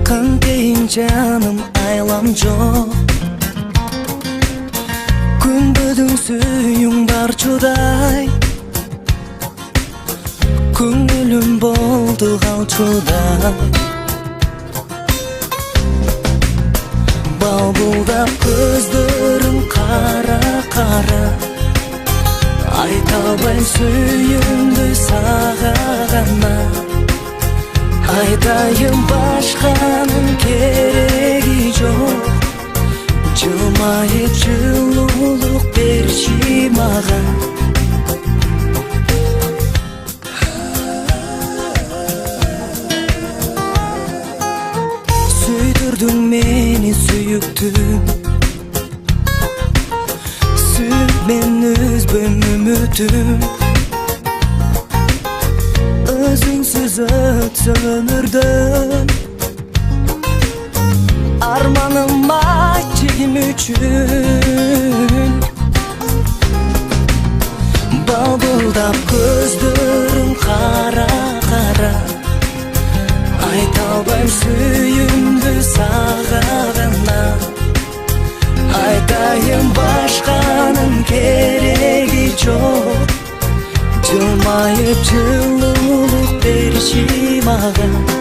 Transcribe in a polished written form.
Kanteyim canım aylam жоқ. Күнбүдің сүйің бар чудай. Көңілім болды қалчудай. Балбылдап көздерің қара-қара. Айта албайм сүйімді сағағана. Айтайын башқаның керегі жоқ. Жылмайып жылулық берші маған. Сүйдірдің мені сүйіктім. Сүйіп мен үзбем үмітім. Өзіңсіз өтсін өмірдің. Арманым айтчым үшін. Балбылдап көздерің қара-қара. Айта албайм сүйімді сағағана. Айтайын башқаның керегі жоқ. Жылмайып жылулық берші маған.